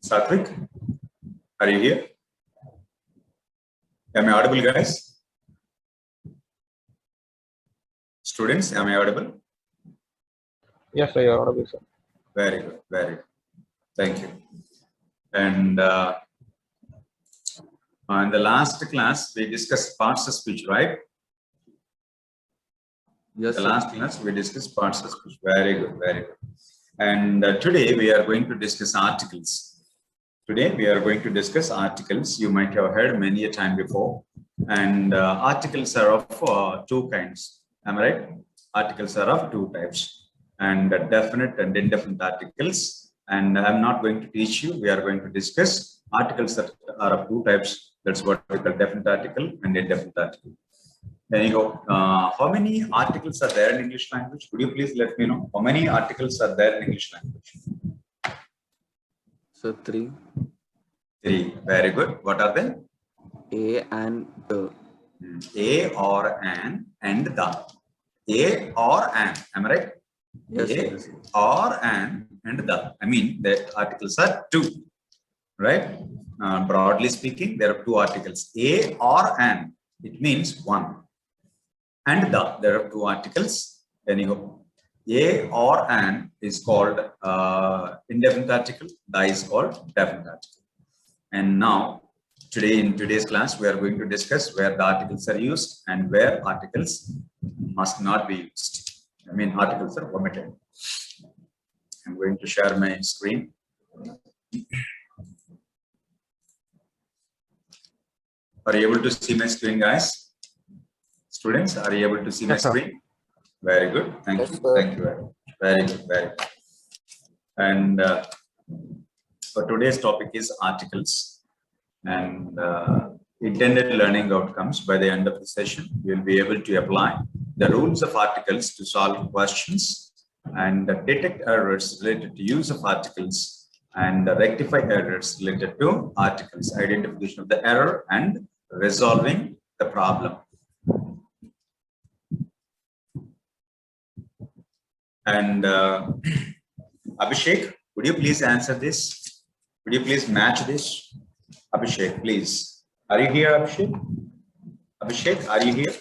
Satvik, are you here? Am I audible, guys? Students, am I audible? Yes, sir, you are audible, sir. Very good, very good. Thank you. And in the last class, we discussed parts of speech, right? Yes, The sir. last class, we discussed parts of speech. Very good, very good. And today, we are going to discuss articles. Today, we are going to discuss articles. You might have heard many a time before. And articles are of two kinds. Am I right? Articles are of two types. And definite and indefinite articles. And I'm not going to teach you. We are going to discuss articles that are of two types. That's what we call definite article and indefinite article. Anyhow, how many articles are there in English language? Could you please let me know how many articles are there in English language? So 3. 3. Very good. What are they? A and the. A or an and the. A or an. Am I right? Yes, A yes. or an and the. I mean, the articles are 2. Right? Broadly speaking, there are 2 articles. A or an. It means 1. And the. There are 2 articles. Anyhow, a or an is called indefinite article. The is called definite article. And now, today in today's class, we are going to discuss where the articles are used and where articles must not be used. I mean, articles are omitted. I'm going to share my screen. Are you able to see my screen, guys? Students, are you able to see my screen? Very good. Thank you. Thank you very much. Very good. Very good. And for today's topic is articles. And intended learning outcomes. By the end of the session, you will be able to apply the rules of articles to solve questions and detect errors related to use of articles and rectify errors related to articles, identification of the error and resolving the problem. And Abhishek, would you please answer this? Would you please match this? Abhishek, please. Are you here, Abhishek? Abhishek, are you here?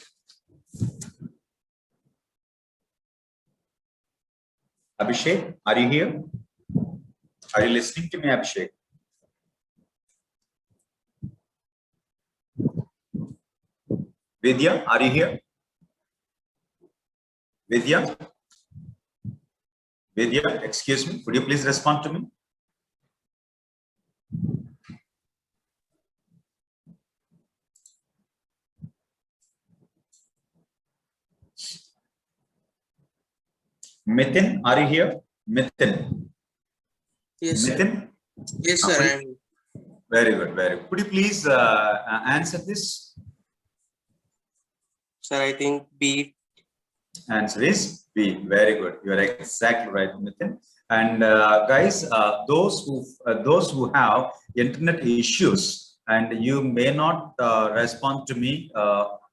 Abhishek, are you here? Are you listening to me, Abhishek? Vidya, are you here? Vidya? Vidya, excuse me, could you please respond to me? Mithun, are you here? Mithun. Yes, sir. Mithun? Yes, sir. I am. Very good, very good. Could you please answer this? Sir, I think B. Answer is B. Very good. You are exactly right, Mithun. And guys, those who have internet issues and you may not respond to me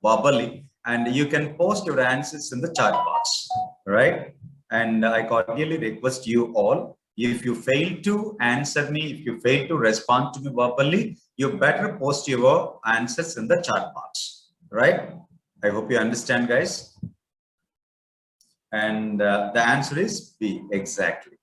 verbally, and you can post your answers in the chat box, right? And I cordially request you all, if you fail to answer me, if you fail to respond to me verbally, you better post your answers in the chat box, right? I hope you understand, guys. And the answer is B, exactly.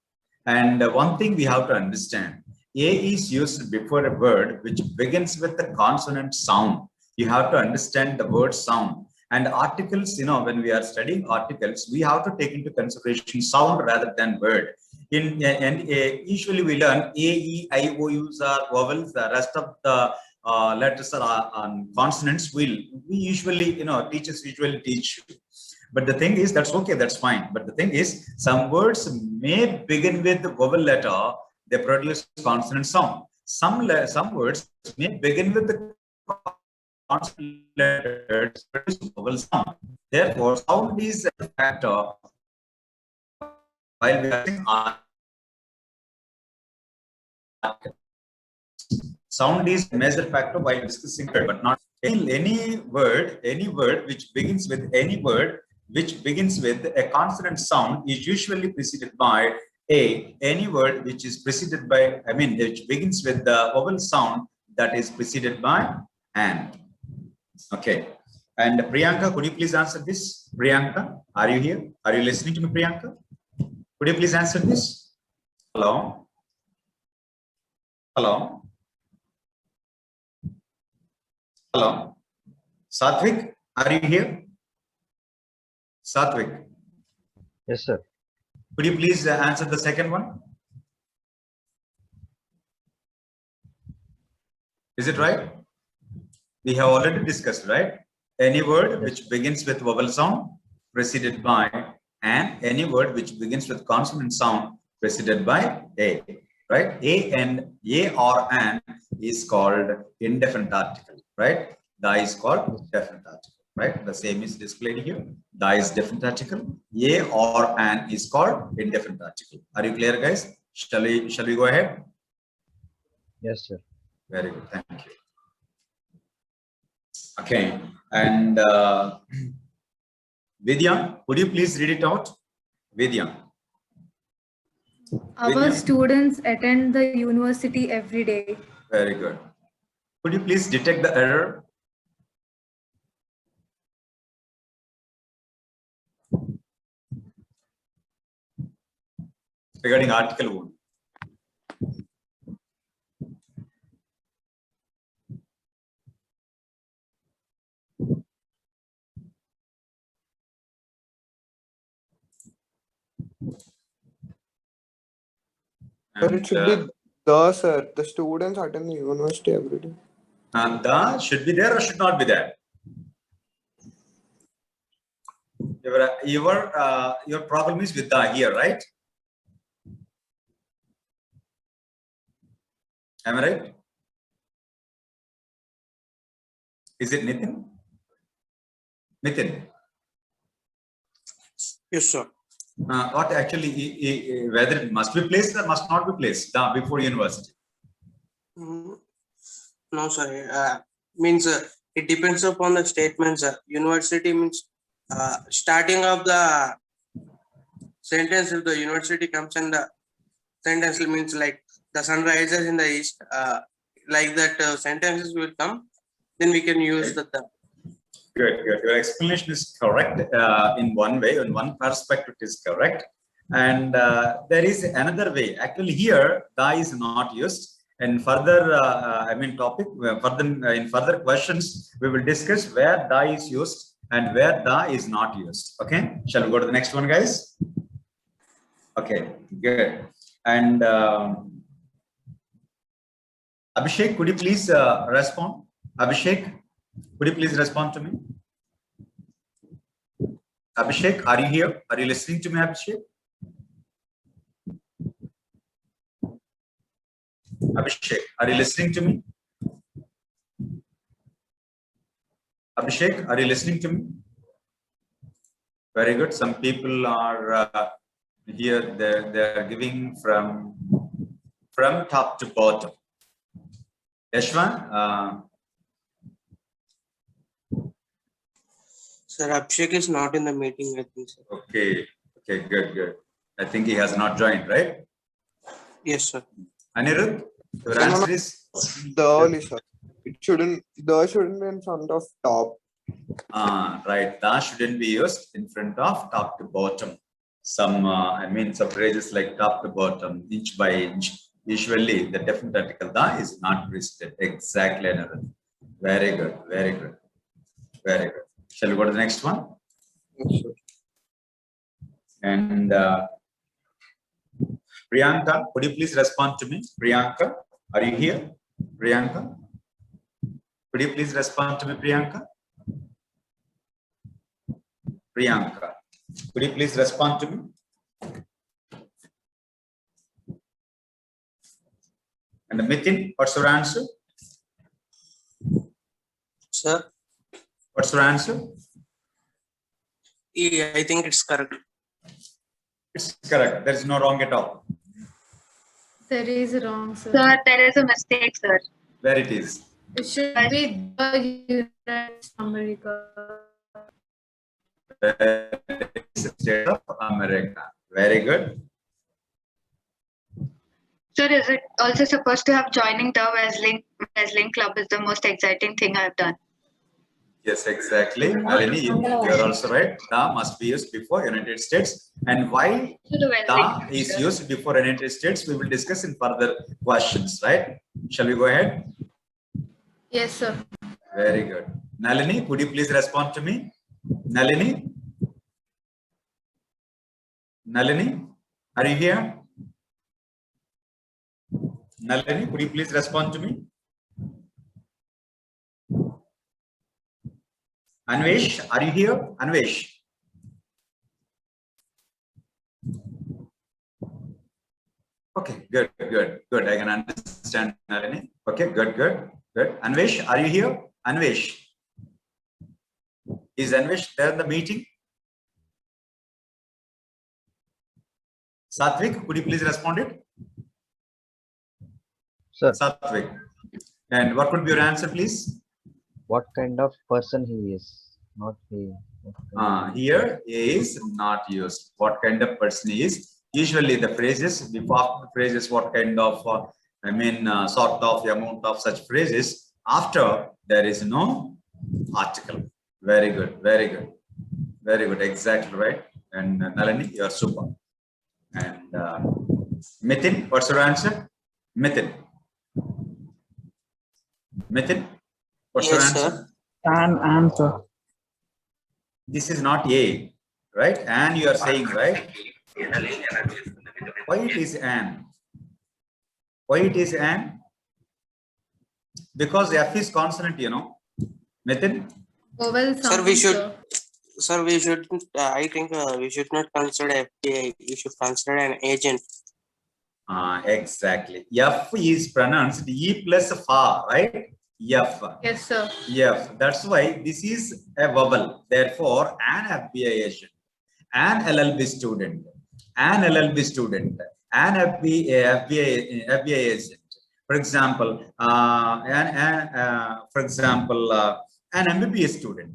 And one thing we have to understand, A is used before a word which begins with the consonant sound. You have to understand the word sound. And articles, when we are studying articles, we have to take into consideration sound rather than word. Usually we learn A, E, I, O, U's are vowels. The rest of the letters are on consonants. We usually, teachers usually teach. But the thing is, that's okay, that's fine. But the thing is, some words may begin with the vowel letter, they produce consonant sound. Some words may begin with the consonant letters, produce vowel sound. Therefore, sound is a factor while we are saying sound is a major factor while discussing word, but not any word which begins with a consonant sound is usually preceded by any word which is preceded by, which begins with the vowel sound that is preceded by and. Okay. And Priyanka, could you please answer this? Priyanka, are you here? Are you listening to me, Priyanka? Could you please answer this? Hello? Hello? Hello? Satvik, are you here? Satvik, Yes, sir. could you please answer the second one? Is it right? We have already discussed, right? Any word which begins with vowel sound preceded by and any word which begins with consonant sound preceded by a, right? A and a or an is called indefinite article, right? Da is called definite article, right? The same is displayed here. Da is definite article. A or an is called indefinite article. Are you clear, guys? Shall we go ahead? Yes, sir. Very good. Thank you. Okay. And Vidya, would you please read it out? Vidya. Our Vidya. students attend the university every day. Very good. Could you please detect the error? Regarding article 1. But it should be the, sir. The students attend the university every day. The should be there or should not be there? Your problem is with the here, right? Am I right? Is it Nitin? Nitin. Yes, sir. What actually, whether it must be placed or must not be placed before university? No, sir. Means it depends upon the statements. University means starting of the sentence. If the university comes and the sentence means like the sun rises in the east, like that sentences will come, then we can use the. Good, good. Your explanation is correct in one way, in one perspective it is correct. And there is another way. Actually here, da is not used. And further, in further questions, we will discuss where da is used and where da is not used. Okay, shall we go to the next one, guys? Okay, good. And Abhishek, could you please respond? Abhishek, could you please respond to me? Abhishek, are you here? Are you listening to me, Abhishek? Abhishek, are you listening to me? Abhishek, are you listening to me? Very good. Some people are here. They're giving from top to bottom. Yashwan. Sir, Abhishek is not in the meeting with me, sir. Okay. Okay. Good. Good. I think he has not joined, right? Yes, sir. Anirudh, your answer is The only, sir. It shouldn't. The shouldn't be in front of top. right. Da shouldn't be used in front of top to bottom. Some some phrases like top to bottom, inch by inch. Usually, the definite article da is not preceded. Exactly, Anirudh. Very good. Very good. Very good. Shall we go to the next one? Yes, sir. And Priyanka, could you please respond to me? Priyanka, are you here? Priyanka, could you please respond to me, Priyanka? Priyanka, could you please respond to me? And Mithun, what's your answer? Sir, What's your answer? yeah, I think it's correct. It's correct. There is no wrong at all. There is wrong, sir. Sir, there is a mistake, sir. Where it is? It should be the United States of America. State of America. Very good. Sir, is it also supposed to have joining the wrestling club is the most exciting thing I've done? Yes, exactly. Nalini, you are also right. The must be used before United States. And why To the the is used before United States, we will discuss in further questions, right? Shall we go ahead? Yes, sir. Very good. Nalini, could you please respond to me? Nalini? Nalini, are you here? Nalini, could you please respond to me? Anvesh, are you here? Anvesh. Okay, good. I can understand, Nalini. Okay, good. Anvesh, are you here? Anvesh. Is Anvesh there in the meeting? Satvik, could you please respond it? Sir, Satvik. And what would be your answer, please? what kind of person he is? Not he. Here is not used. What kind of person he is? Usually the phrases, before the phrases, what kind of, sort of, amount of such phrases. After, there is no article. Very good. Exactly right. And Nalini, you are super. And Mithun, what's your answer? Mithun, what's your Yes, answer? sir. An answer. This is not A, right? And you are saying, right? Why it is an? Why it is an? Because F is consonant, you know. Mithun? Vowel Sir, sound, we should. Sir, we should. I think we should not consider FPI. We should consider an agent. Exactly. F is pronounced E plus fa, right? F. Yes, sir. F. That's why this is a vowel. Therefore, an FBI agent, an LLB student, an LLB student, an FBI agent. For example, an MBBS student,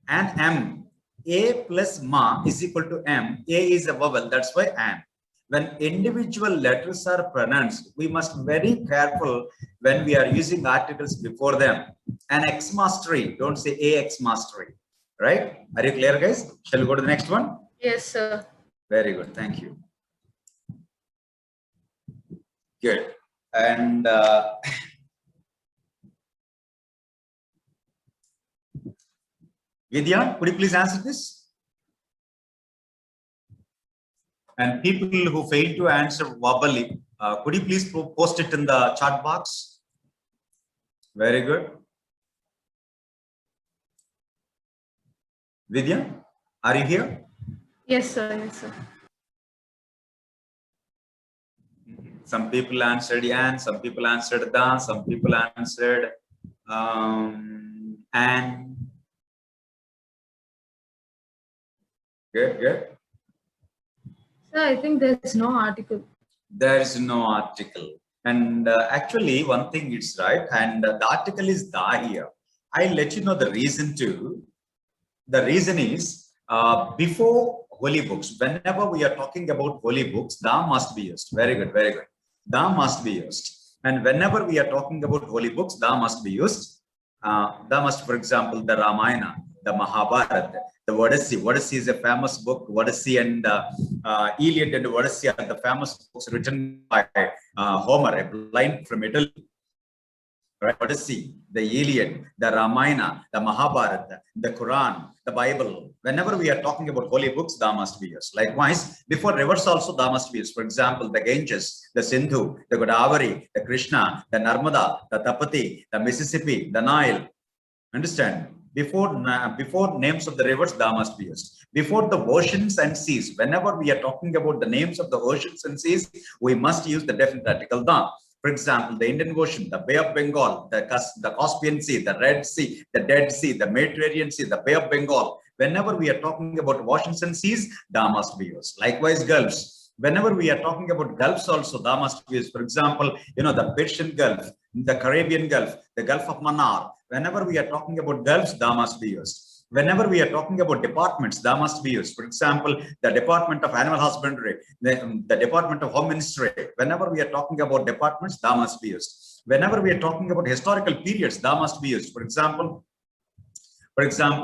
an M. A plus ma is equal to M. A is a vowel. That's why an. When individual letters are pronounced, we must be very careful when we are using articles before them. An X mastery, don't say AX mastery, right? Are you clear, guys? Shall we go to the next one? Yes, sir. Very good, thank you. Good. And Vidya, could you please answer this? And people who fail to answer verbally, could you please post it in the chat box? Very good. Vidya, are you here? Yes, sir. Some people answered yan, some people answered da, some people answered and. Good. Sir, I think there's no article. There is no article. And actually, one thing is right, and the article is da here. I'll let you know the reason too. The reason is before holy books, whenever we are talking about holy books, da must be used. Very good. Da must be used. And whenever we are talking about holy books, da must be used. For example, the Ramayana, the Mahabharata, the Odyssey. Odyssey is a famous book. Odyssey and Iliad and Odyssey are the famous books written by Homer, a blind from Italy. Right? Odyssey, the Iliad, the Ramayana, the Mahabharata, the Quran, the Bible. Whenever we are talking about holy books, da must be used. Likewise, before rivers also da must be used. For example, the Ganges, the Sindhu, the Godavari, the Krishna, the Narmada, the Tapati, the Mississippi, the Nile. Understand? Before names of the rivers, da must be used. Before the oceans and seas, whenever we are talking about the names of the oceans and seas, we must use the definite article da. For example, the Indian Ocean, the Bay of Bengal, the Caspian Sea, the Red Sea, the Dead Sea, the Mediterranean Sea, the Bay of Bengal. Whenever we are talking about oceans and seas, da must be used. Likewise, gulfs. Whenever we are talking about gulfs also, da must be used. For example, the Persian Gulf, the Caribbean Gulf, the Gulf of Mannar. Whenever we are talking about gulfs, da must be used. Whenever we are talking about departments, the must be used. For example, the Department of Animal Husbandry, the Department of Home Ministry. Whenever we are talking about departments, the must be used. Whenever we are talking about historical periods, the must be used. For example,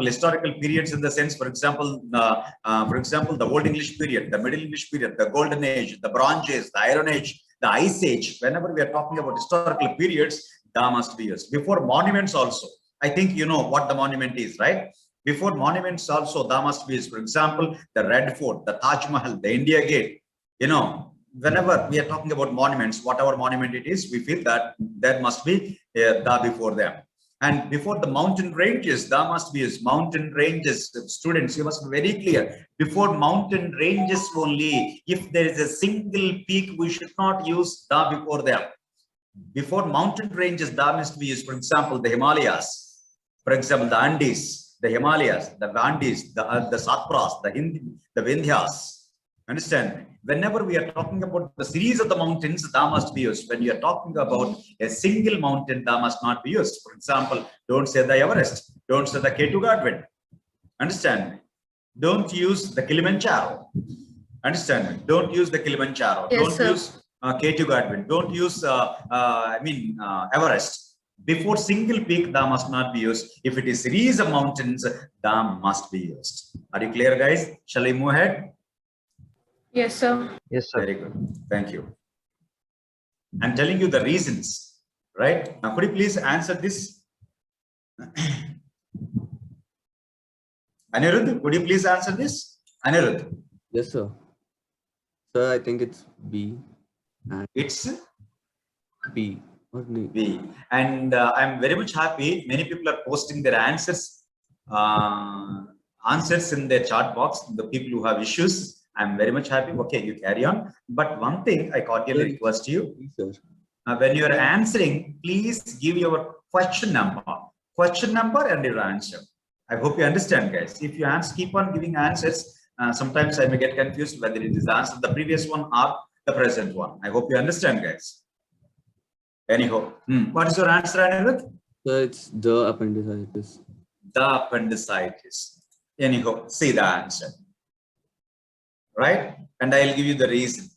historical periods in the sense, for example, the Old English period, the Middle English period, the Golden Age, the Bronze Age, the Iron Age, the Ice Age. Whenever we are talking about historical periods, the must be used. Before monuments also, I think you know what the monument is, right? Before monuments also, the must be used. For example, the Red Fort, the Taj Mahal, the India Gate. You know, whenever we are talking about monuments, whatever monument it is, we feel that there must be the before them. And before the mountain ranges, there must be used. Mountain ranges, students, you must be very clear. Before mountain ranges only, if there is a single peak, we should not use the before them. Before mountain ranges, there must be used. For example, the Himalayas. For example, the Andes, the Himalayas, the Andes, the Satpuras, the Vindhyas. Understand? Whenever we are talking about the series of the mountains, that must be used. When you are talking about a single mountain, that must not be used. For example, don't say the Everest, don't say the K2 Godwin. Understand? Don't use the Kilimanjaro. Understand? Don't use the Kilimanjaro. Yes, Don't sir. use K2 Godwin. Don't use Everest. Before single peak, that must not be used. If it is series of mountains, that must be used. Are you clear, guys? Shall I move ahead? Yes, sir. Yes, sir. Very good. Thank you. I'm telling you the reasons, right? Now, could you please answer this? Anirudh, could you please answer this? Anirudh, Yes, sir. Sir, I think it's B and it's B. Or no. B. And I'm very much happy. Many people are posting their answers in their chat box. The people who have issues, I'm very much happy. Okay, you carry on. But one thing I cordially request you, Sir. when you are answering, please give your question number and your answer. I hope you understand, guys. If you keep on giving answers, sometimes I may get confused whether it is the answer the previous one or the present one. I hope you understand, guys. Anyhow, what is your answer, Anirudh? Sir, it's the appendicitis. The appendicitis. Anyhow, see the answer. Right? And I'll give you the reason.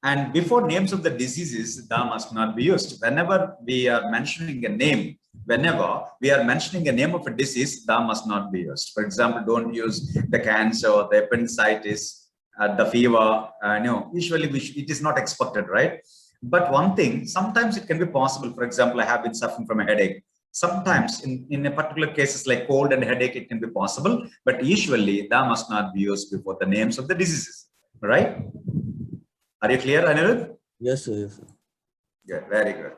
And before names of the diseases, the must not be used. Whenever we are mentioning a name, whenever we are mentioning a name of a disease, the must not be used. For example, don't use the cancer, the appendicitis, the fever. No, usually it is not expected, right? But one thing, sometimes it can be possible. For example, I have been suffering from a headache. Sometimes in a particular cases like cold and headache, it can be possible, but usually that must not be used before the names of the diseases, right? Are you clear, Anirudh? Yes, sir. Yes, sir. Good, very good.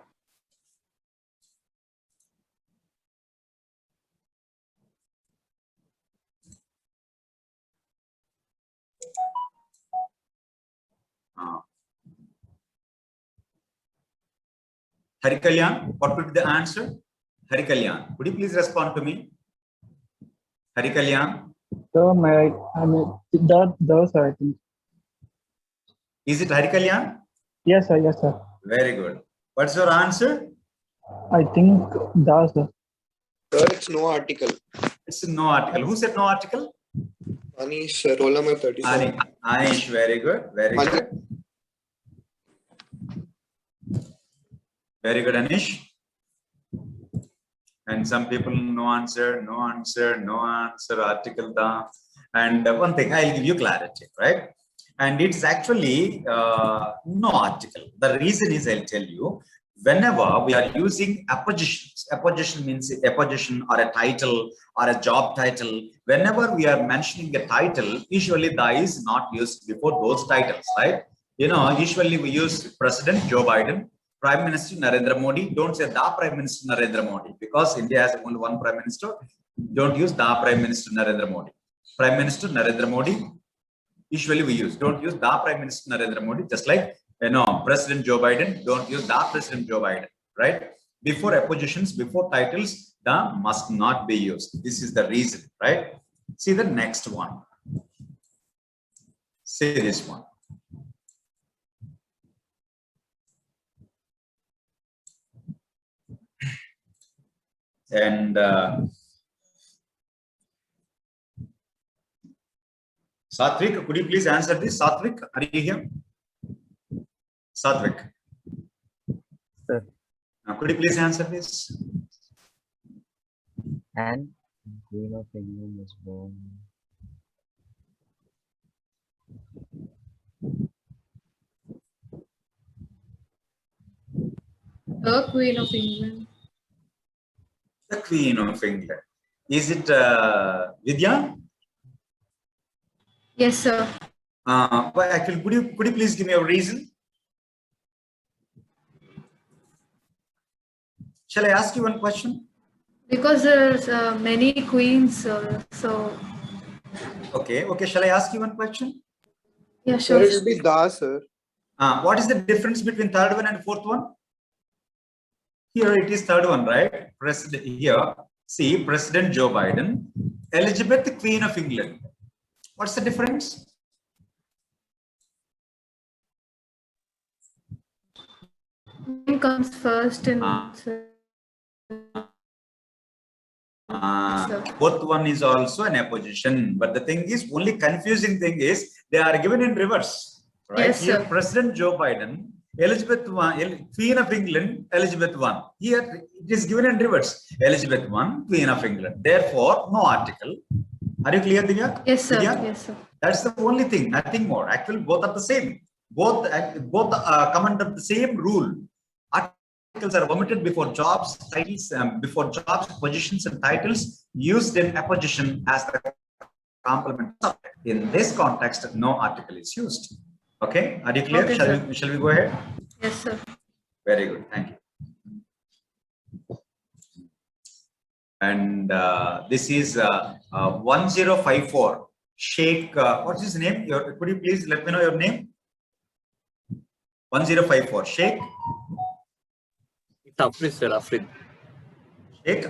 Hari Kalyan, what would be the answer? Hari Kalyan, could you please respond to me? Hari Kalyan, So I mean, those I think. is it Hari Kalyan? Yes, sir. Yes, sir. Very good. What's your answer? I think those. Sir. Sir, it's no article. It's no article. Who said no article? Anish, sir, roll number 37. Anish, very good. Very good. Very good, Anish. And some people no answer, article da. And one thing, I'll give you clarity, right? And it's actually no article. The reason is, I'll tell you, whenever we are using appositions, apposition means apposition or a title or a job title. Whenever we are mentioning a title, usually the is not used before those titles, right? You know, usually we use President Joe Biden, Prime Minister Narendra Modi. Don't say the Prime Minister Narendra Modi, because India has only one Prime Minister. Don't use the Prime Minister Narendra Modi. Prime Minister Narendra Modi, usually we use. Don't use the Prime Minister Narendra Modi, just like, you know, President Joe Biden. Don't use the President Joe Biden, right? Before appositions, before titles, the must not be used. This is the reason, right? See the next one. See this one. And Satvik, could you please answer this? Satvik, are you here? Satvik. Sir. Could you please answer this? And Queen of England was born. The Queen of England. The Queen of England. Is it Vidya? Yes, sir. Well, actually, could you please give me a reason? Shall I ask you one question? Because there's many queens, so Okay, shall I ask you one question? yeah, Sir, sure. it will be the, sir. What is the difference between third one and fourth one? Here it is third one, right? President here. See, President Joe Biden, Elizabeth, Queen of England. What's the difference? Name comes first in Both one is also an apposition, but the thing is, only confusing thing is they are given in reverse, right? Yes, Here, sir. President Joe Biden, Elizabeth I, Queen of England, Elizabeth I. Here it is given in reverse, Elizabeth I, Queen of England. Therefore, no article. Are you clear, Divya? Yes, sir. Vidya? Yes, sir. That's the only thing, nothing more. Actually, both are the same. Both come under the same rule. Articles are omitted before jobs, titles, before jobs, positions, and titles used in apposition as the complement subject. In this context, no article is used. Okay, are you clear? Okay, Shall we go ahead? Yes, sir. Very good, thank you. And this is 1054. Sheikh, what's his name? Could you please let me know your name? 1054. Sheikh. It's Afrid, sir. Afrid. Sheikh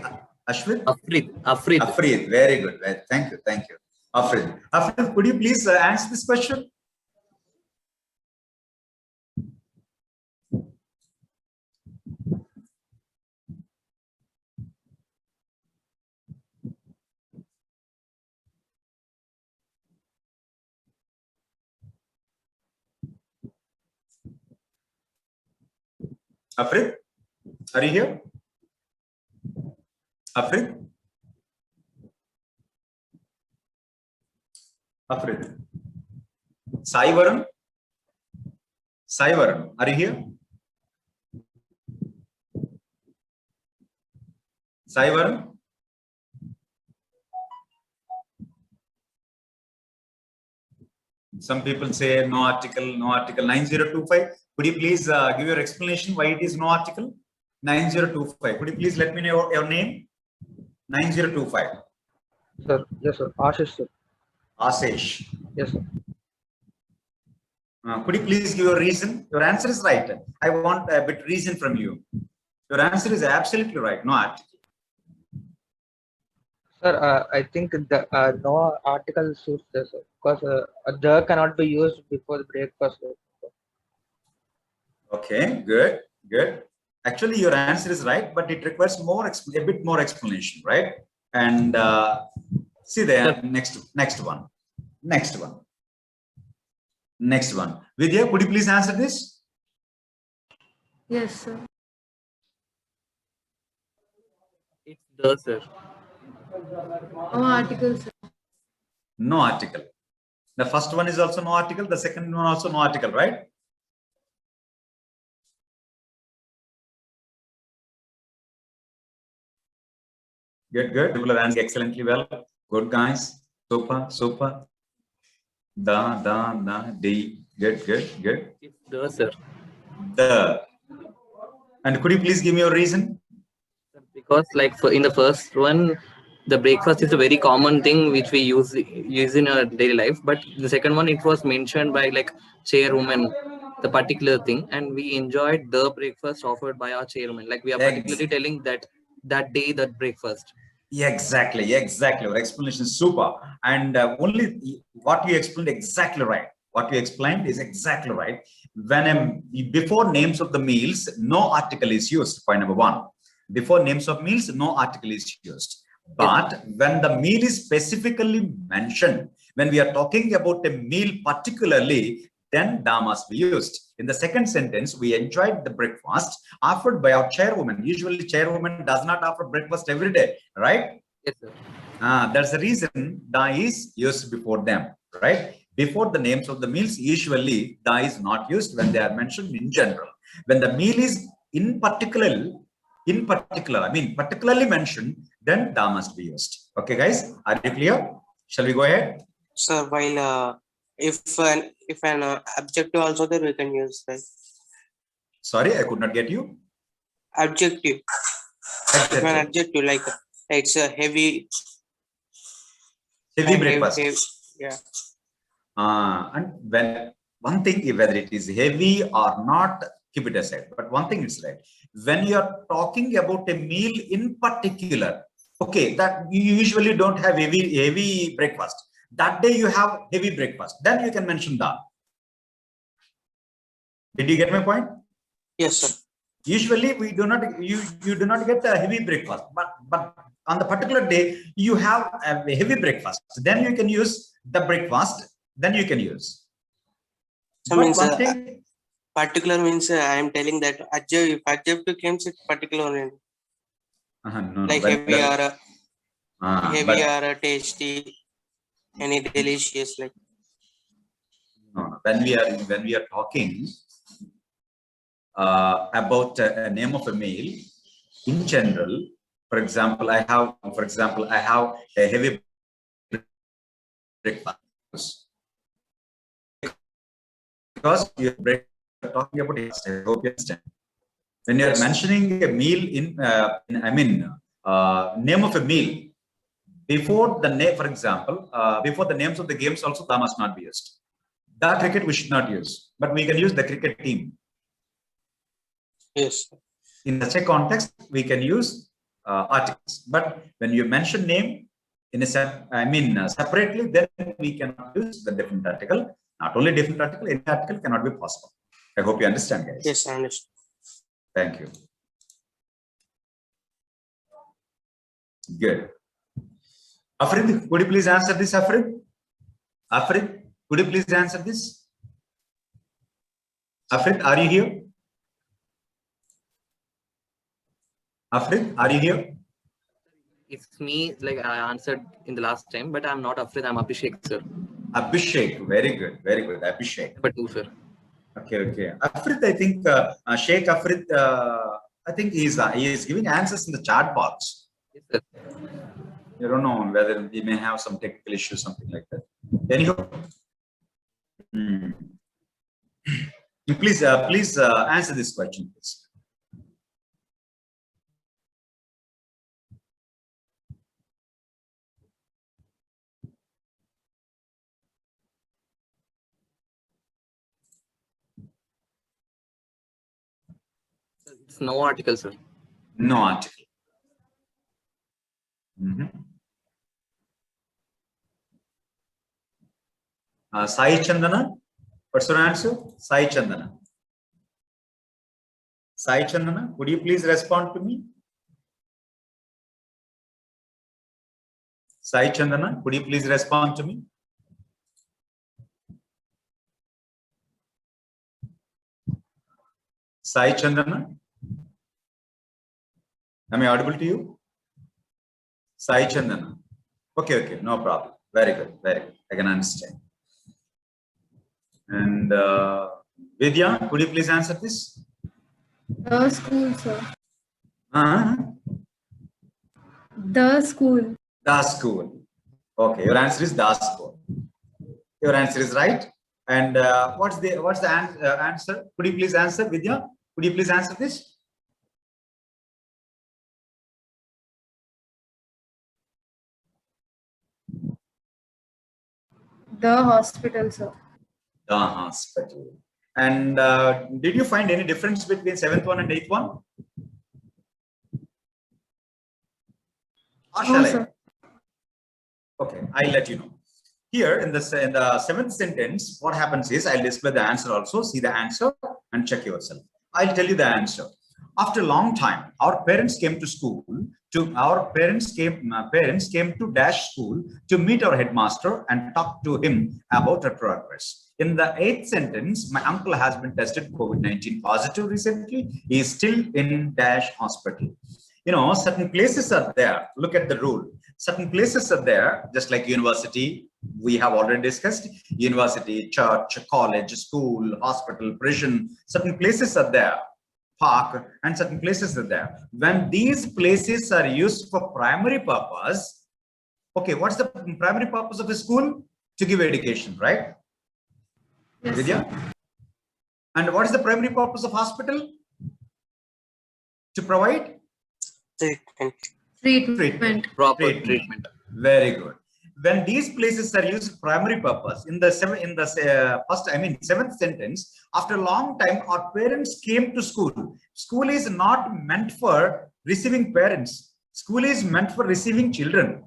Ashwin? Afrid. Very good. Thank you. Afrid, could you please answer this question? Afrid, are you here? Afrid? Afrid. Sai Varan, are you here? Sai Varan? Some people say no article, 9025. Could you please give your explanation why it is no article? 9025. Could you please let me know your name? 9025. Sir, yes, sir. Ashish, sir. Ashish. Yes, sir. Could you please give your reason? Your answer is right. I want a bit reason from you. Your answer is absolutely right. No article. Sir, I think the no article suits this, sir, because the cannot be used before the breakfast. Sir. Okay, good. Actually, your answer is right, but it requires a bit more explanation, right? And see there, next one. Vidya, could you please answer this? Yes, sir. It's the, sir. No article, sir. No article. The first one is also no article. The second one also no article, right? Good. People are answering excellently well. Good, guys. Super. D. Good. It's the, sir. The. And could you please give me your reason? Because like in the first one, the breakfast is a very common thing which we use in our daily life. But the second one, it was mentioned by like chairwoman, the particular thing, and we enjoyed the breakfast offered by our chairwoman. Like we are particularly telling that day, that breakfast. Yeah, exactly. Your explanation is super. And only what you explained exactly right. What you explained is exactly right. When before names of the meals, no article is used. Point number one. Before names of meals, no article is used. But when the meal is specifically mentioned, When we are talking about a meal particularly, then da must be used. In the second sentence, we enjoyed the breakfast offered by our chairwoman. Usually chairwoman does not offer breakfast every day, right? Yes, sir. That's the reason da is used before them, right? Before the names of the meals, usually da is not used when they are mentioned in general. When the meal is particularly mentioned, then da must be used. Okay, guys, are you clear? Shall we go ahead? So while if an adjective also there we can use, right? Sorry, I could not get you. Adjective. If an adjective like it's a heavy breakfast. yeah. And when one thing, whether it is heavy or not, keep it aside. But one thing is right. When you are talking about a meal in particular, okay, that you usually don't have heavy breakfast. That day you have heavy breakfast. Then you can mention that. Did you get my point? Yes, sir. Usually we do not, you do not get a heavy breakfast, but on the particular day you have a heavy breakfast. Then you can use the breakfast. Then you can use. So means particular means I am telling that if adjective comes it particular No, like heavy or tasty, any delicious like. No, when we are talking about a name of a meal in general, for example, I have a heavy breakfast because you're talking about it. I hope you understand. When you're mentioning a meal name of a meal before the name, for example, before the names of the games also, that must not be used. The cricket we should not use, but we can use the cricket team. Yes. In such a context, we can use articles. But when you mention name in a separately, then we cannot use the different article. Not only different article, any article cannot be possible. I hope you understand, guys. Yes, I understand. Thank you. Good. Afrid, could you please answer this, Afrid? Afrid, could you please answer this? Afrid, are you here? Afrid, are you here? It's me, like I answered in the last time, but I'm not Afrid, I'm Abhishek, sir. Abhishek, very good, Abhishek. Number 2, sir. Okay. Afrid, I think Sheikh Afrid, I think he is giving answers in the chat box. Yes, sir. You don't know whether he may have some technical issues, something like that. Anyhow, please answer this question, please. It's no article, sir. No article. Sai Chandana, what's your answer? Sai Chandana. Sai Chandana, would you please respond to me? Sai Chandana, could you please respond to me? Sai Chandana, am I audible to you? Sai Chandana. Okay, no problem. Very good. I can understand. And Vidya, could you please answer this? The school, sir. The school. The school. Okay, your answer is the school. Your answer is right. And what's the answer? Could you please answer, Vidya? Could you please answer this? The hospital, sir. The hospital. And did you find any difference between 7th one and 8th one? Or shall I? Okay, I'll let you know. Here in the 7th sentence, what happens is I'll display the answer also, see the answer and check yourself. I'll tell you the answer. After a long time, our parents came to school parents came to dash school to meet our headmaster and talk to him about our progress. In the 8th sentence, my uncle has been tested COVID-19 positive recently. He is still in dash hospital. You know, certain places are there. Look at the rule. Certain places are there, just like university. We have already discussed university, church, college, school, hospital, prison. Certain places are there. Park, and certain places are there. When these places are used for primary purpose, okay, what's the primary purpose of a school? To give education, right? Yes, Vidya? And what is the primary purpose of hospital? To provide Treatment. treatment. Proper treatment. Very good. When these places are used primary purpose, in the seventh sentence, after a long time, our parents came to school. School is not meant for receiving parents. School is meant for receiving children.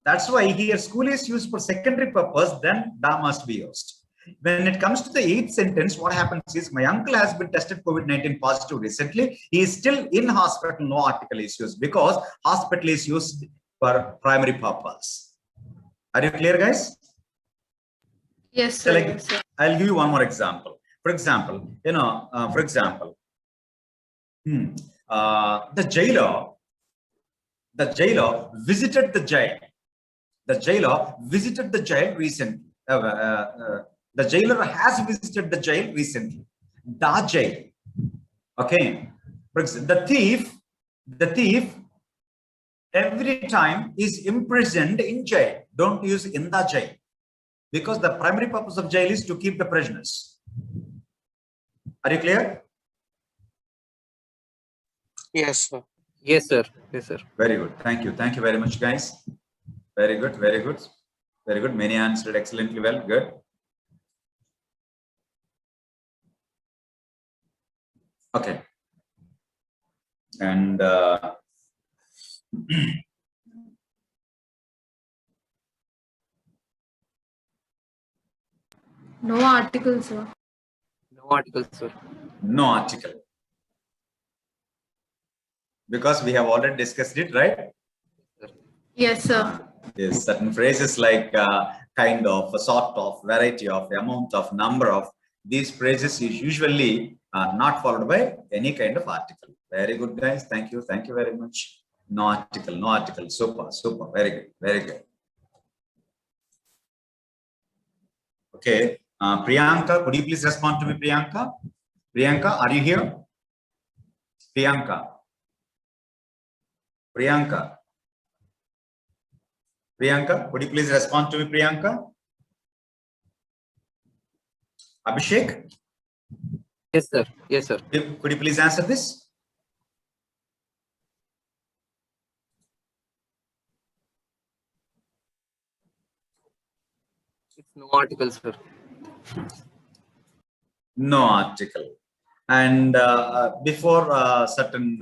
That's why here school is used for secondary purpose, then da must be used. When it comes to the 8th sentence, what happens is my uncle has been tested COVID-19 positive recently. He is still in hospital. No article is used because hospital is used for primary purpose. Are you clear, guys? Yes, sir. Like, Yes, sir. I'll give you one more example. For example, the jailer visited the jail. The jailer visited the jail recently. The jailer has visited the jail recently. The jail. Okay. For example, the thief every time is imprisoned in jail. Don't use in the jail, because the primary purpose of jail is to keep the prisoners. Are you clear? Yes, sir. Yes, sir. Yes, sir. Very good. Thank you. Thank you very much, guys. Very good. Very good. Very good. Many answered excellently well. Good. Okay. And No article, sir. No articles, sir. no article. Because we have already discussed it, right? Yes, sir. Yes, certain phrases like kind of, a sort of, variety of, amount of, number of, these phrases is usually not followed by any kind of article. Very good, guys. Thank you. Thank you very much. No article, no article. Super, super. Very good. Very good. Okay. Priyanka, could you please respond to me, Priyanka? Priyanka, are you here? Priyanka. Priyanka. Priyanka, could you please respond to me, Priyanka? Abhishek? Yes, sir. Yes, sir. Could you please answer this? It's no articles, sir. No article. And before certain,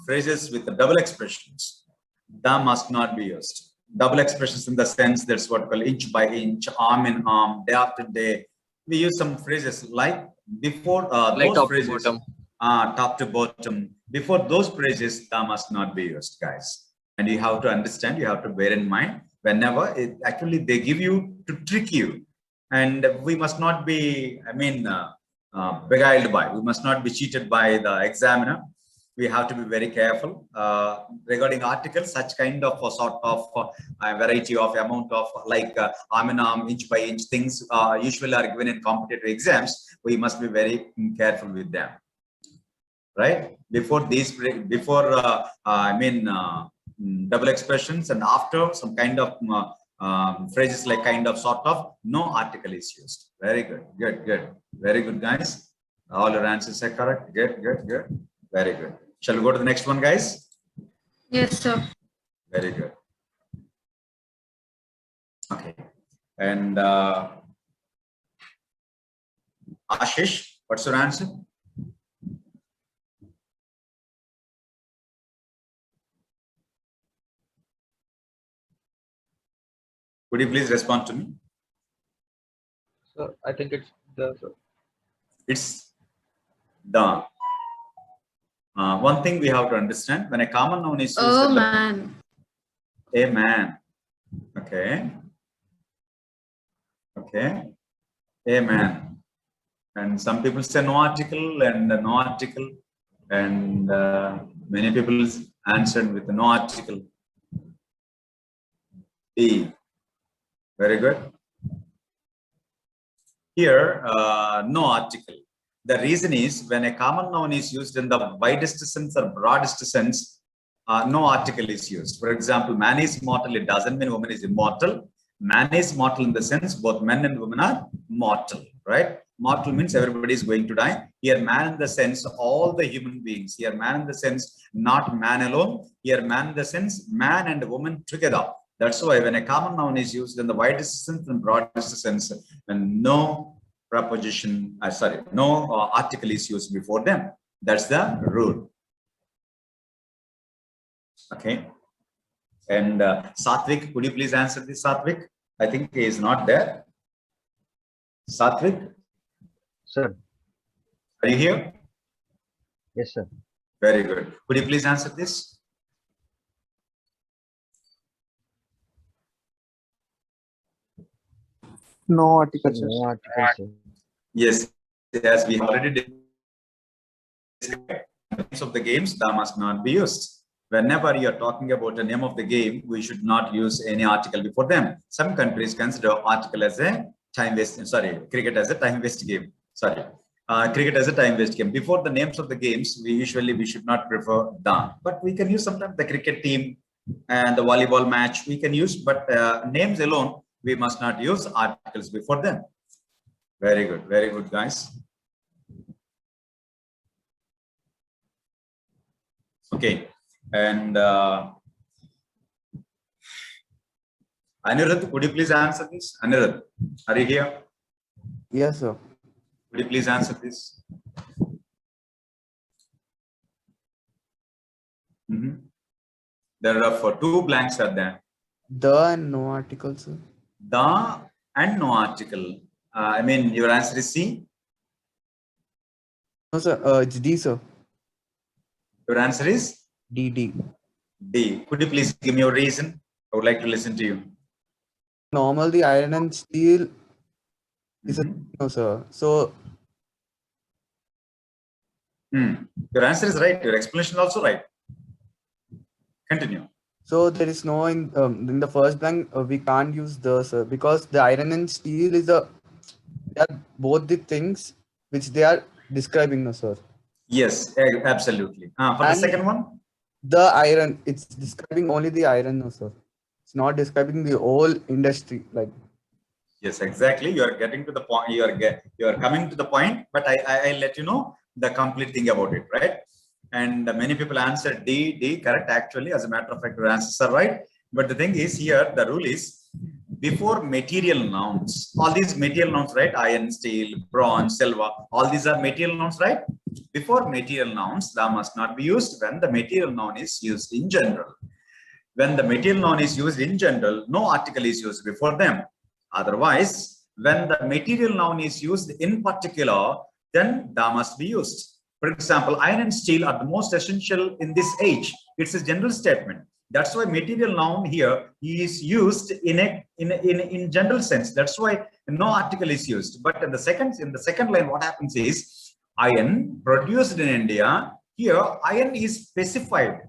phrases with the double expressions, the must not be used. Double expressions in the sense that's what we call inch by inch, arm in arm, day after day. We use some phrases like before Like those top to phrases, bottom. top to bottom. Before those phrases, the must not be used, guys. And you have to understand, you have to bear in mind whenever actually they give you to trick you. And we must not be, beguiled by, we must not be cheated by the examiner. We have to be very careful regarding articles. Such kind of a sort of variety of amount of like arm in arm, inch by inch things usually are given in competitive exams. We must be very careful with them, right? Before these, double expressions, and after some kind of phrases like kind of, sort of, no article is used. Very good. Good, good. Very good, guys. All your answers are correct. Good, good, good. Very good. Shall we go to the next one, guys? Yes, sir. Very good. Okay. And Ashish, what's your answer? Could you please respond to me? So I think it's the, sir. It's the. One thing we have to understand, when a common noun is used, Oh man. a man. Okay. Okay. A man. And some people say no article and no article. And many people answered with no article. B. Very good. Here, no article. The reason is when a common noun is used in the widest sense or broadest sense, no article is used. For example, man is mortal. It doesn't mean woman is immortal. Man is mortal in the sense both men and women are mortal, right? Mortal means everybody is going to die. Here, man in the sense all the human beings. Here, man in the sense not man alone. Here, man in the sense man and woman together. That's why when a common noun is used in the widest sense and broadest sense, when no preposition, no article is used before them. That's the rule. Okay. And Satvik, could you please answer this, Satvik? I think he is not there. Satvik, Sir. are you here? Yes, sir. Very good. Could you please answer this? No article, sir. No article, sir. Yes, as we already did. Names of the games that must not be used. Whenever you are talking about the name of the game, we should not use any article before them. Some countries consider article as a time waste. Sorry, cricket as a time waste game. Sorry, cricket as a time waste game. Before the names of the games, we should not prefer the. But we can use sometimes the cricket team and the volleyball match. We can use, but names alone we must not use articles before them. Very good, guys. Okay, and Anirudh, could you please answer this? Anirudh, are you here? Yes, sir. Could you please answer this? There are two blanks are there. The and no article, sir. The and no article. I mean, your answer is C? No, sir. It's D, sir. Your answer is? D. D. Could you please give me your reason? I would like to listen to you. Normal, the iron and steel is a no, sir. So your answer is right. Your explanation is also right. Continue. so there is no in the first blank we can't use the, sir, because the iron and steel is they are both the things which they are describing, no, sir. Yes, absolutely. For the And second one? The iron, it's describing only the iron, no, sir. It's not describing the whole industry, like. Yes, exactly. You are getting to the point. You are coming to the point. But I let you know the complete thing about it, right? And many people answer D. Correct. Actually, as a matter of fact, your answers are right. But the thing is here, the rule is before material nouns. All these material nouns, right? Iron, steel, bronze, silver. All these are material nouns, right? Before material nouns, the must not be used when the material noun is used in general. When the material noun is used in general, no article is used before them. Otherwise, when the material noun is used in particular, then the must be used. For example, iron and steel are the most essential in this age. It's a general statement. That's why material noun here is used in general sense. That's why no article is used. But in the second line, what happens is iron produced in India. Here, iron is specified.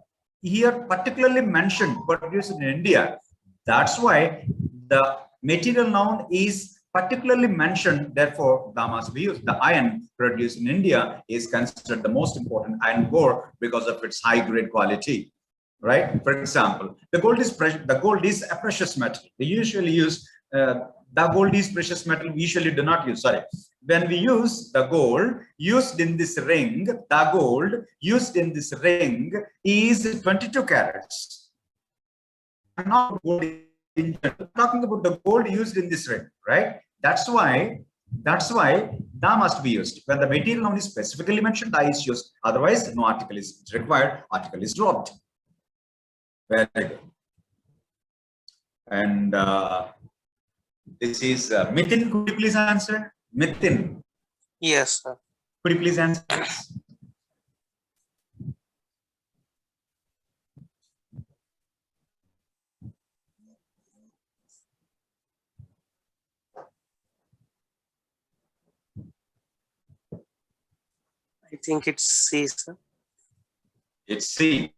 Here, particularly mentioned, produced in India. That's why the material noun is particularly mentioned. Therefore, the must be used. The iron produced in India is considered the most important iron ore because of its high grade quality. Right? For example, the gold is a precious metal. We usually use the gold is precious metal. We usually do not use. Sorry. When we use the gold used in this ring, the gold used in this ring is 22 carats. I'm not gold in general. I'm talking about the gold used in this ring, right? That's why the must be used. When the material noun is specifically mentioned, the is used. Otherwise, no article is required. Article is dropped. Very good. And this is Mithun. Could you please answer? Mithun. Yes, sir. Could you please answer this? think it's C, sir. It's C.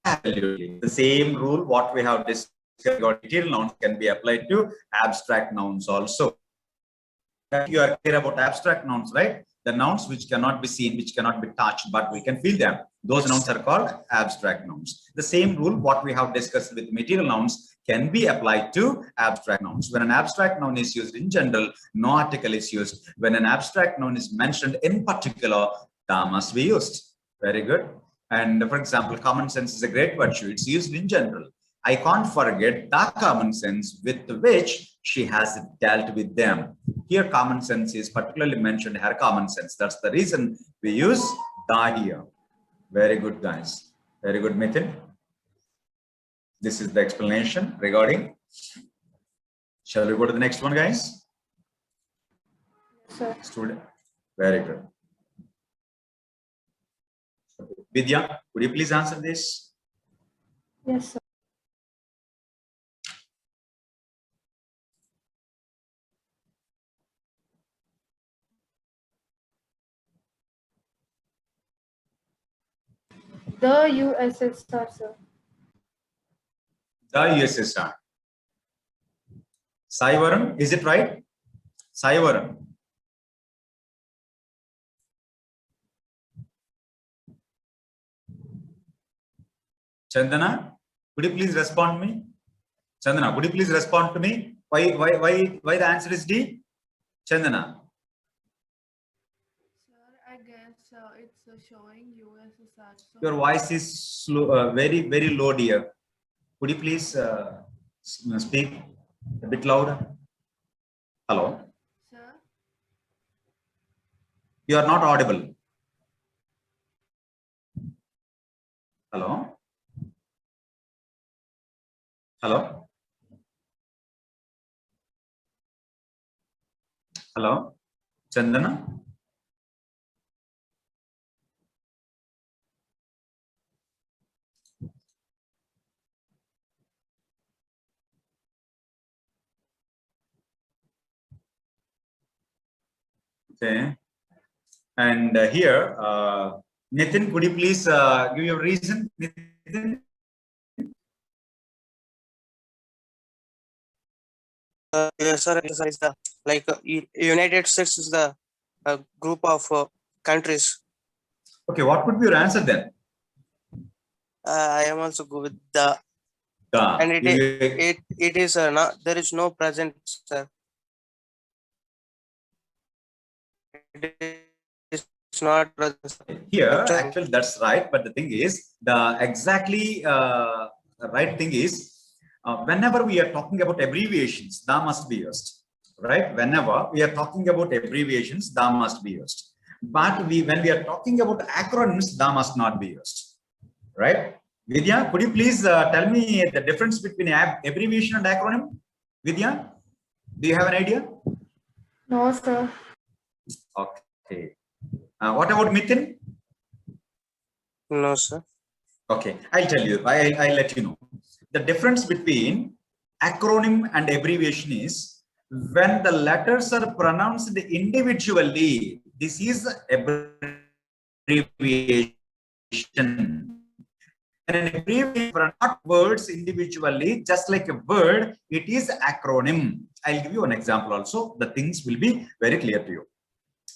Absolutely. The same rule what we have discussed about material nouns can be applied to abstract nouns also. You are clear about abstract nouns, right? The nouns which cannot be seen, which cannot be touched, but we can feel them. Those nouns are called abstract nouns. The same rule what we have discussed with material nouns can be applied to abstract nouns. When an abstract noun is used in general, no article is used. When an abstract noun is mentioned in particular, the must be used. Very good. And for example, common sense is a great virtue. It's used in general. I can't forget the common sense with which she has dealt with them. Here, common sense is particularly mentioned, her common sense. That's the reason we use the here. Very good, guys. Very good, Mithun. This is the explanation regarding. Shall we go to the next one, guys? Sir. Student. Very good. Vidya, would you please answer this? Yes, sir. The USSR, sir. The USSR. Sai Varun, is it right? Sai Varun. Chandana, could you please respond to me? Chandana, could you please respond to me? Why the answer is D? Chandana. Sir, I guess it's showing USSR. So Your voice is slow, very low, dear. Could you please speak a bit louder? Hello. Sir, You are not audible. Hello. Hello. Hello. Chandana. Okay. And here, Nitin, could you please give your reason? Nitin? Yes, sir. Yes, sir. Is the United States is the group of countries. Okay, what would be your answer then? I am also good with the Da. and it is not, there is no present, sir. It is not present. Here, actually, that's right. But the thing is, the exactly right thing is, whenever we are talking about abbreviations, da must be used, right? Whenever we are talking about abbreviations, da must be used. But when we are talking about acronyms, da must not be used, right? Vidya, could you please tell me the difference between abbreviation and acronym? Vidya, do you have an idea? no, sir. Okay. What about Mithun? No, sir. Okay, I'll tell you. I'll let you know. The difference between acronym and abbreviation is when the letters are pronounced individually. This is abbreviation. And an abbreviation are not words individually, just like a word, it is acronym. I'll give you an example also. The things will be very clear to you.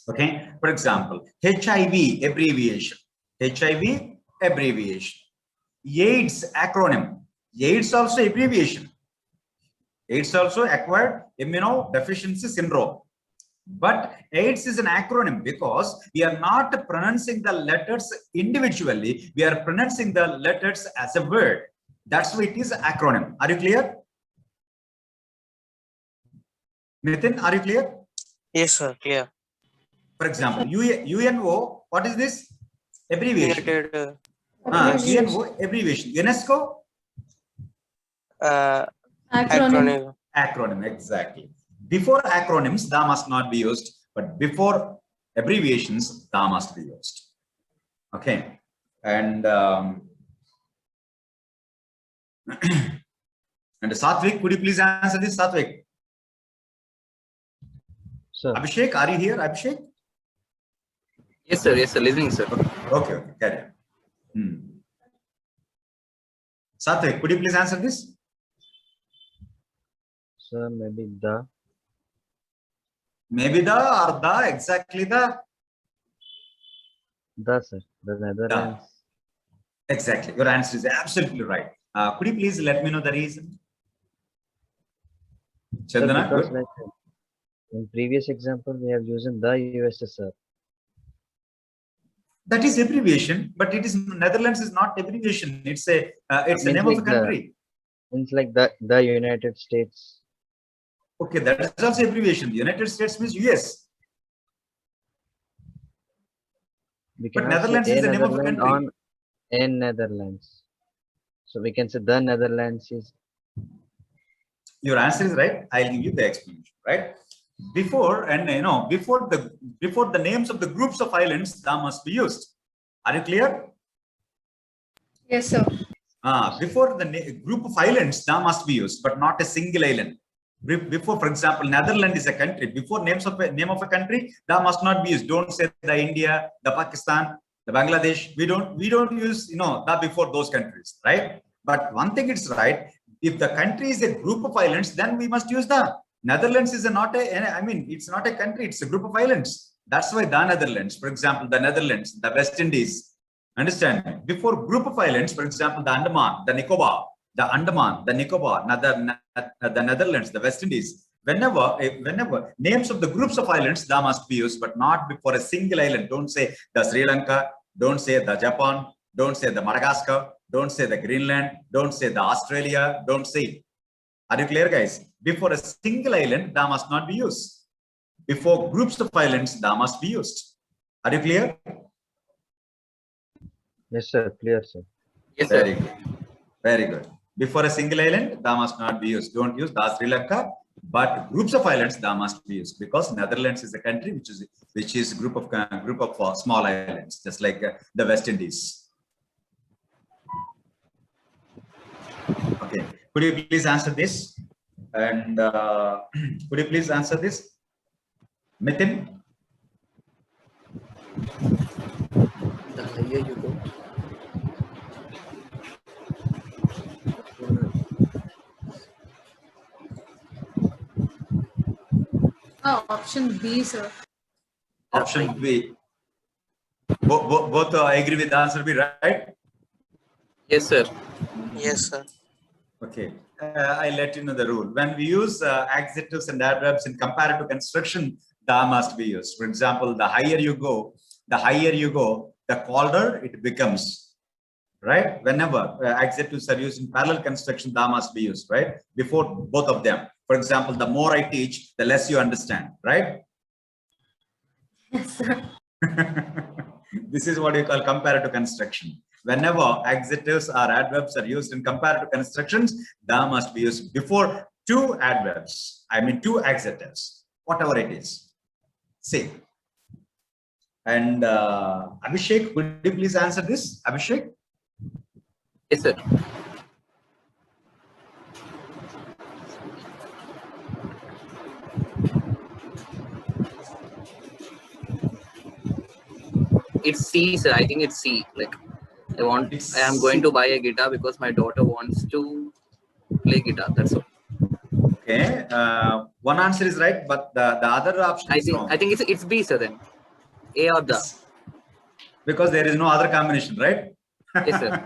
Okay, for example, HIV abbreviation. HIV abbreviation. AIDS acronym. AIDS also abbreviation. AIDS also acquired immunodeficiency syndrome. But AIDS is an acronym because we are not pronouncing the letters individually. We are pronouncing the letters as a word. That's why it is acronym. Are you clear? Nitin, are you clear? Yes, sir. Clear. For example, UNO, what is this? Abbreviation. United UNO, abbreviation. UNESCO? Acronym. Acronym, exactly. Before acronyms, da must not be used, but before abbreviations, da must be used. Okay. And and Satvik, could you please answer this, Satvik? Sir. Abhishek, are you here, Abhishek? Yes, sir. Yes, sir. Listening, sir. Okay, carry on. Satvik, could you please answer this? Sir, maybe the. Maybe the or the, exactly the. The, sir. The Netherlands. Exactly. Your answer is absolutely right. Could you please let me know the reason? Sir, Chandana, because good. like in previous example, we have used the USSR. That is abbreviation, but it is Netherlands is not abbreviation. It's a Means name of a like country. Means like the United States. Okay, that is also abbreviation. The United States means US. We But cannot Netherlands say is a the name of a Netherlands country. on a Netherlands. So we can say the Netherlands is. Your answer is right. I'll give you the explanation. Right. Before before the names of the groups of islands, that must be used. Are you clear? Yes, sir. Before the group of islands, that must be used, but not a single island. Before, for example, Netherlands is a country. Before name of a country, that must not be used. Don't say the India, the Pakistan, the Bangladesh. We don't use that before those countries, right? But one thing it's right. If the country is a group of islands, then we must use the Netherlands is it's not a country. It's a group of islands. That's why the Netherlands, for example, the Netherlands, the West Indies. Understand? Before group of islands, for example, the Andaman, the Nicobar, the Andaman, the Nicobar, the Netherlands, the West Indies. Whenever names of the groups of islands, that must be used, but not before a single island. Don't say the Sri Lanka, don't say the Japan, don't say the Madagascar, don't say the Greenland, don't say the Australia, don't say. Are you clear, guys? Before a single island, that must not be used. Before groups of islands, that must be used. Are you clear? Yes, sir. Clear, sir. Yes, sir. Very good. Very good. Before a single island, that must not be used. Don't use the Sri Lanka, but groups of islands that must be used because Netherlands is a country which is group of small islands, just like the West Indies. Okay. Could you please answer this? And could you please answer this, Mithun? The higher you go. Option B, sir. Option B. Both I agree with the answer B, right? Yes, sir. Yes, sir. Okay, I let you know the rule. When we use adjectives and adverbs in comparative construction, the must be used. For example, the higher you go, the colder it becomes. Right? Whenever adjectives are used in parallel construction, the must be used. Right? Before both of them. For example, the more I teach, the less you understand. Right? Yes, sir. This is what you call comparative construction. Whenever adjectives or adverbs are used in comparative constructions, the must be used before two adverbs. Two adjectives, whatever it is. See. And Abhishek, could you please answer this? Abhishek? Yes, sir. It's C, sir. I think it's C. Like I am going to buy a guitar because my daughter wants to play guitar. That's all. Okay. One answer is right, but the other option is wrong. I think it's B, sir. Then A or the. Because there is no other combination, right? Yes, sir.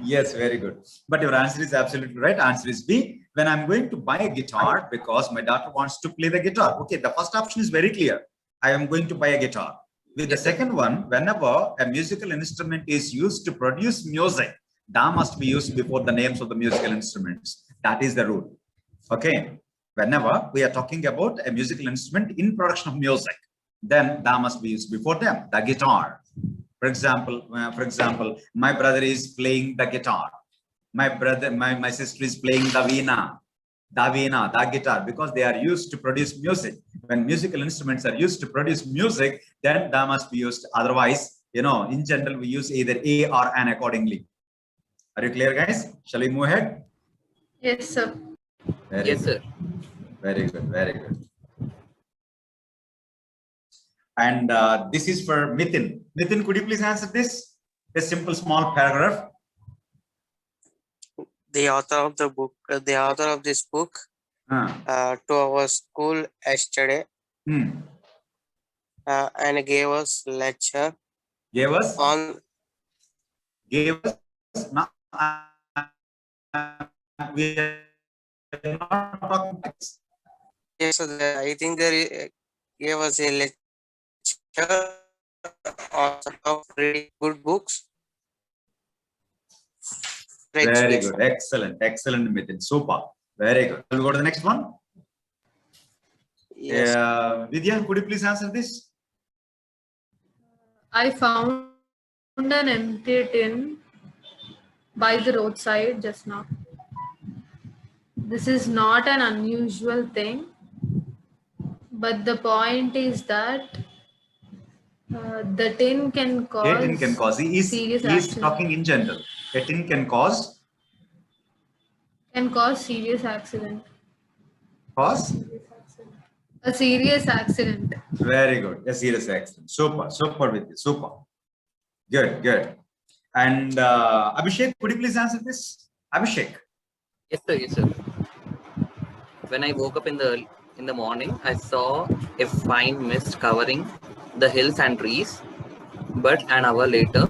Yes, very good. But your answer is absolutely right. Answer is B. When I'm going to buy a guitar because my daughter wants to play the guitar. Okay, the first option is very clear. I am going to buy a guitar. With the second one, whenever a musical instrument is used to produce music, that must be used before the names of the musical instruments. That is the rule. Okay. Whenever we are talking about a musical instrument in production of music, then that must be used before them. The guitar. For example, my brother is playing the guitar. My sister is playing the veena, the guitar, because they are used to produce music. When musical instruments are used to produce music, then that must be used. Otherwise, in general, we use either A or an accordingly. Are you clear, guys? Shall we move ahead? Yes, sir. Yes, sir. Very good. Very good. And this is for Mithun. Mithun, could you please answer this? A simple small paragraph. The author of the book, the author of this book, to our school yesterday, and gave us lecture Gave us? on. Gave us? Not, we are not talking text. Yes, I think there gave us a lecture on of reading good books. Very good. Excellent. Excellent, Mithun. Super. Very good. We'll go to the next one. Yes. Vidya, could you please answer this? I found an empty tin by the roadside just now. This is not an unusual thing, but the point is that the tin can cause. A tin can cause. He is accident. talking in general. A tin can cause. Can cause serious accident. Cause? A serious accident. Very good. A serious accident. Super. Super with you. Super. Good. Good. And Abhishek, could you please answer this? Abhishek. Yes, sir. Yes, sir. When I woke up in the morning, I saw a fine mist covering the hills and trees. But an hour later,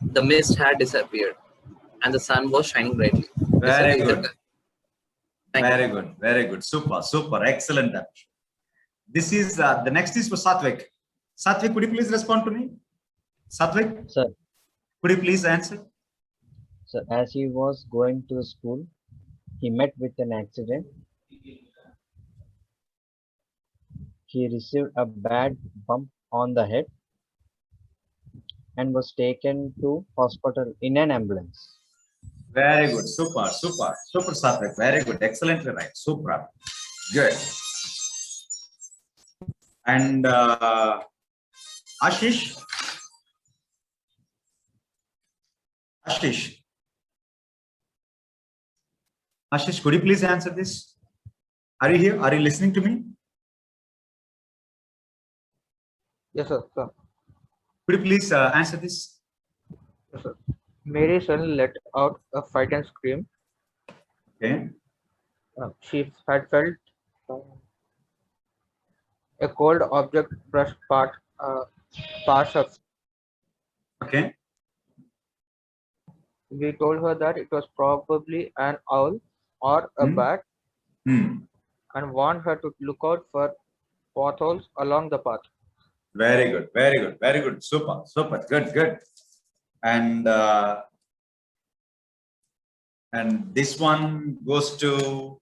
the mist had disappeared, and the sun was shining brightly. Very good. Very good. Very good. Super. Super. Excellent. This is the next is for Satvik. Satvik, could you please respond to me? Satvik? Sir. Could you please answer? So as he was going to school, he met with an accident. He received a bad bump on the head and was taken to hospital in an ambulance. Very good. Super. Super. Super, Satvik. Very good. Excellently right. Super. Good. And Ashish. Ashish, could you please answer this? Are you here? Are you listening to me? Yes, sir. Sir. Could you please answer this? Yes, sir. Mary suddenly let out a frightened scream. Okay. She had felt a cold object brush past her. Okay. We told her that it was probably an owl or a bat, and warned her to look out for potholes along the path. Very good. Very good. Very good. Super. Super. Good. Good. And this one goes to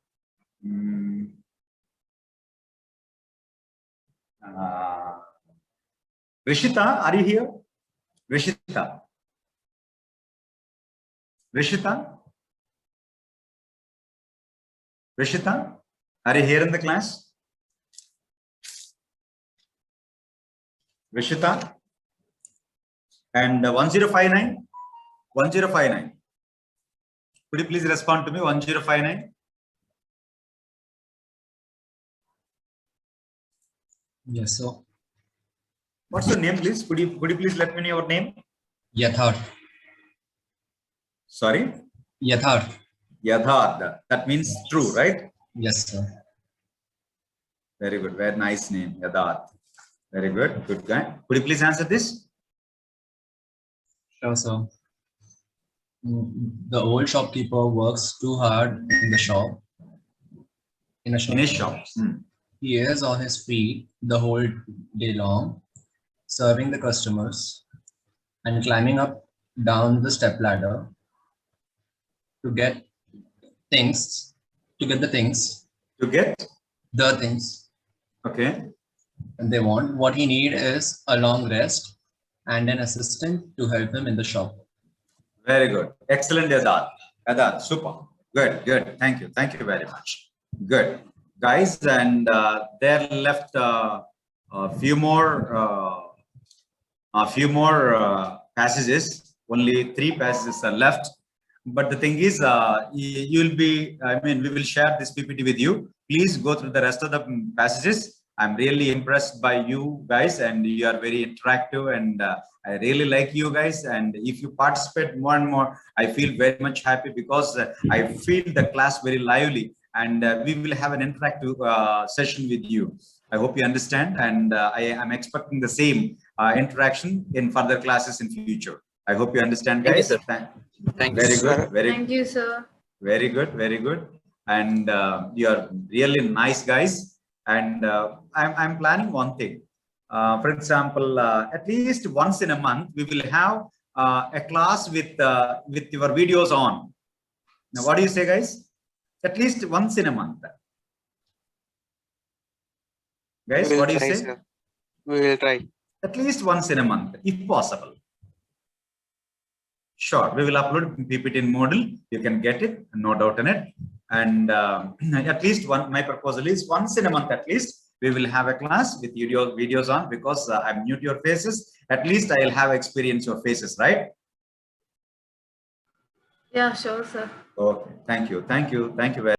Rishita. Are you here? Rishita. Rishita? Rishita? Are you here in the class? Rishita? And 1059? 1059. Could you please respond to me? 1059? Yes, sir. What's your name, please? Could you please let me know your name? Yatharth. Sorry? Yatharth. Yatharth. That means true, right? Yes, sir. Very good. Very nice name, Yatharth. Very good. Good guy. Could you please answer this? Sure, sir. The old shopkeeper works too hard in the shop. In his shop. He is on his feet the whole day long, serving the customers and climbing up down the step ladder to get things, the things. Okay. And they want. What he need is a long rest and an assistant to help him in the shop. Very good. Excellent, Yatharth. Yatharth, super. Good, good. Thank you. Thank you very much. Good. Guys, and there left a few more passages. Only 3 passages are left. But the thing is, we will share this PPT with you. Please go through the rest of the passages I'm really impressed by you guys, and you are very interactive, and I really like you guys. And if you participate more and more, I feel very much happy, because I feel the class very lively, and we will have an interactive session with you. I hope you understand, and I am expecting the same interaction in further classes in future. I hope you understand, guys. Thank you, Very sir. good. Very Thank you, sir. Very good. Very good. And you are really nice guys. And I'm planning one thing. For example, at least once in a month, we will have a class with your videos on. Now, what do you say, guys? At least once in a month. Guys, We will what do you try, say? sir. We will try. At least once in a month, if possible. Sure, we will upload PPT in Moodle. You can get it, no doubt in it. And at least my proposal is once in a month, at least we will have a class with videos on, because I'm new to your faces. At least I'll have experience your faces, right? Yeah, sure, sir. Okay, thank you. Thank you. Thank you very much.